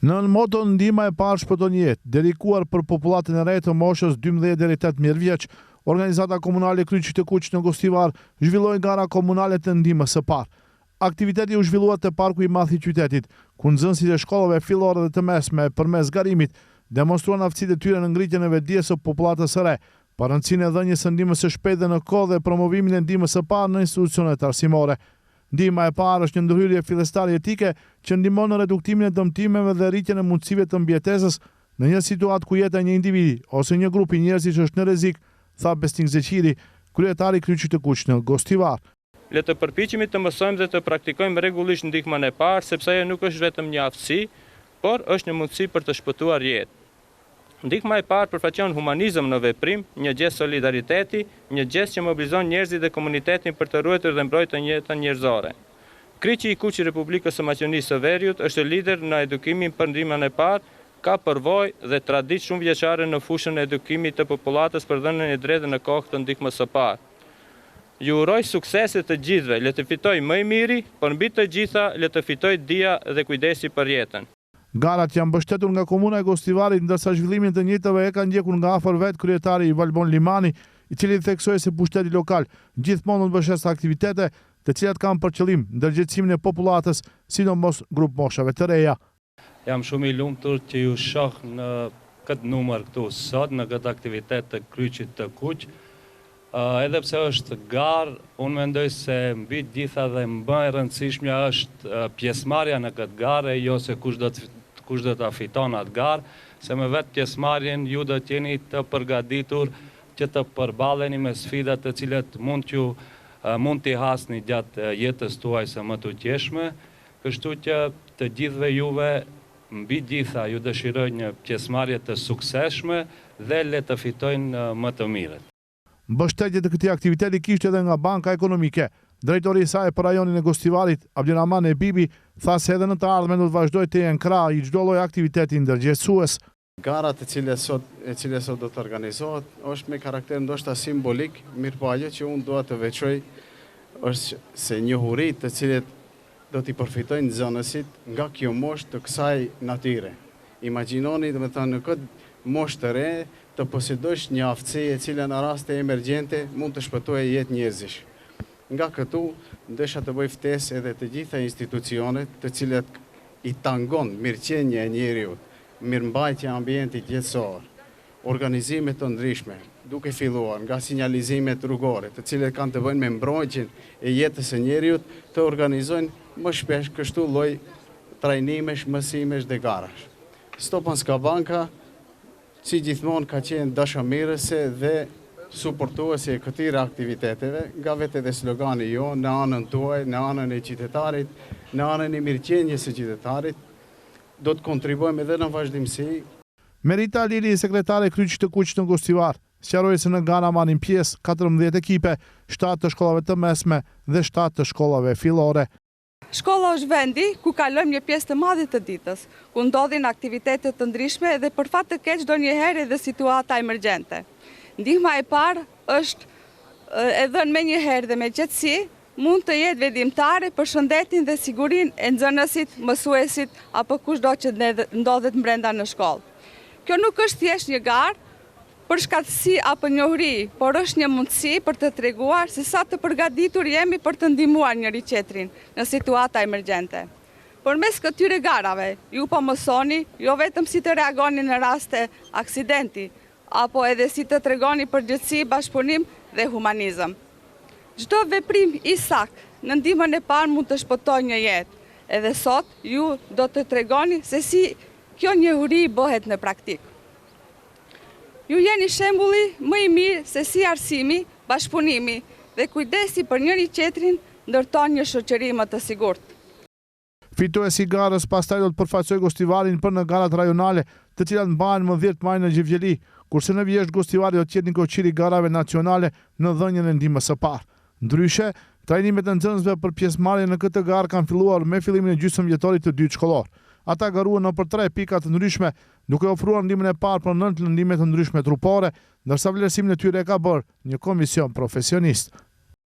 Në moto ndihma e parë shpëton jetë, dedikuar për popullatën e re të moshës 12 deri 18 vjeç, organizata komunale Kryqi të Kuq në Gostivar zhvilloi gara komunale të ndihmës së parë. Aktiviteti u zhvillua te parku i madh i qytetit, ku nxënësit e shkollave fillore dhe të mesme përmes garimit demonstruan aftësitë e tyre në ngritjen e vetdijes së popullatës së re, për rëndësinë e dhënies së ndihmës së shpejtë dhe në kohë dhe promovimin e ndihmës së parë në institucionet arsimore. Ndihma e parë është një ndërhyrje fillestare etike që ndihmon në reduktimin e dëmtimeve dhe rritjen e mundësive të mbjetesës në një situatë ku jeta e një individi ose një grupi njerëzish është në rrezik, tha Besnik Zeqiri, kryetari i Kryqit të Kuq në Gostivar. Le të përpiqemi të mësojmë dhe të praktikojmë rregullisht ndihmën e parë, sepse ajo nuk është vetëm një aftësi, por është një mundësi për të shpëtuar jetë. Ndihma e parë përfaqëson humanizëm në veprim, një gest solidariteti, një gest që mobilizon njerëzit dhe komunitetin për të ruajtur dhe mbrojtur jetën njerëzore. Kryqi i Kuq i Republikës së Maqedonisë së Veriut është lider në edukimin për ndihmën e parë, ka përvojë dhe traditë shumë vjeçare në fushën e edukimit të popullatës për dhënien e drejtë në kohë të ndihmës së parë. Ju uroj suksese të gjithëve, le të fitoj më i miri, por mbi të gjitha le të fitoj dija dhe kujdesi për jetën. Garat janë mbështetur nga komuna e Gostivarit, ndërsa zhvillimin të njëjtave e ka ndjekur nga afër vet kryetari i Valbon Limani, i cili theksoi se pushteti lokal gjithmonë do të mbështetë aktivitete të cilat kanë për qëllim ndërgjegjësimin e popullatës, sidomos grup moshave të reja. Jam shumë i lumtur që ju shoh në këtë numër këtu sot, në këtë aktivitet të Kryqit të Kuq. Edhe pse është garë, unë mendoj se mbi gjitha dhe më e rëndësishmja është pjesëmarrja në këtë garë, jo se kush do të fiton atë garë, se me vetë pjesëmarrjen ju do të jeni të përgatitur që të përballeni me sfidat të cilat mund t'i hasni gjatë jetës tuaj së më të qeshme, kështu që të gjithëve juve mbi gjitha ju dëshiroj një pjesëmarrje të suksesshme dhe le të fitojnë më të mirët. Mbështetje të këtij aktiviteti kishte edhe nga Banka Ekonomike. Drejtori i saj për rajonin e Gostivarit, Abdiraman Ebibi, tha se edhe në të ardhmen do të vazhdojë të jenë krah i çdo lloji aktiviteti ndërgjegjësues. Gara e cila sot do të organizohet është me karakter ndoshta simbolik, mirëpo ajo që unë dua të veçoj është se njohuritë të cilat do t'i përfitojnë nxënësit nga kjo moshë të kësaj natyre. Imagjinoni, domethënë, në këtë moshë të re të posedosh një aftësi e cila në raste emergjente mund të shpëtojë jetë njerëzish. Nga këtu, ndesha të bëj ftesë edhe të gjitha institucionet të cilat i tangon mirëqenia e njeriut, mirëmbajtja e ambientit jetësor, organizime të ndryshme, duke filluar nga sinjalizimet rrugore, të cilat kanë të bëjnë me mbrojtjen e jetës së njeriut, të organizojnë më shpesh kështu lloj trajnimesh, mësimesh dhe garash. Stopanska Banka, si gjithmonë, ka qenë dashamirëse dhe suportuese e këtyre aktiviteteve, nga vetë edhe slogani jo, në anën tuaj, në anën e qytetarit, në anën e mirëqenies së qytetarit, do të kontribuojmë edhe në vazhdimsi. Merita Lili, sekretare e Kryqit të Kuq në Gostivar, sqaroi se në gara marrin pjesë 14 ekipe, 7 të shkollave të mesme dhe 7 të shkollave fillore. Shkolla është vendi ku kalojmë një pjesë të madhe të ditës, ku ndodhin aktivitete të ndryshme dhe për fat të keq ndonjëherë edhe situata emergjente. Ndihma e parë është e dhënë me njëherë dhe me qetësi, mund të jetë vendimtare për shëndetin dhe sigurinë e nxënësit, mësuesit apo kushdo që ndodhet brenda në shkollë. Kjo nuk është thjesht një garë për shkatësi apo njohuri, por është një mundësi për të treguar se sa të përgatitur jemi për të ndihmuar njëri tjetrin në situata emergjente. Përmes këtyre garave, ju po mësoni jo vetëm si të reagoni në raste aksidenti, apo edhe si të tregoni përgjegjësi, bashkëpunim dhe humanizëm. Çdo veprim i saktë në ndihmën e parë mund të shpëtojë një jetë. Edhe sot ju do të tregoni se si kjo njohuri bëhet në praktikë. Ju jeni shembulli më i mirë se si arsimi, bashkëpunimi dhe kujdesi për njëri tjetrin ndërton një shoqëri më të sigurt. Fituesi i garës pastaj do të përfaqësojë Gostivarin për në garat rajonale, të cilat mbahen më 10 maj në Gjivgjeli, kurse në Vjeshtë Gostivari do të jetë një koqiri garave nacionale në dhënien e ndihmës së parë. Ndryshe, trajnimet e nxënësve për pjesëmarrje në këtë garë kanë filluar me fillimin e gjysmëvjetorit të dytë shkollor. Ata garuan nëpër 3 pika të ndryshme, duke ofruar ndihmën e parë për 9 lëndime të ndryshme trupore, ndërsa vlerësimin e tyre ka bërë një komision profesionist.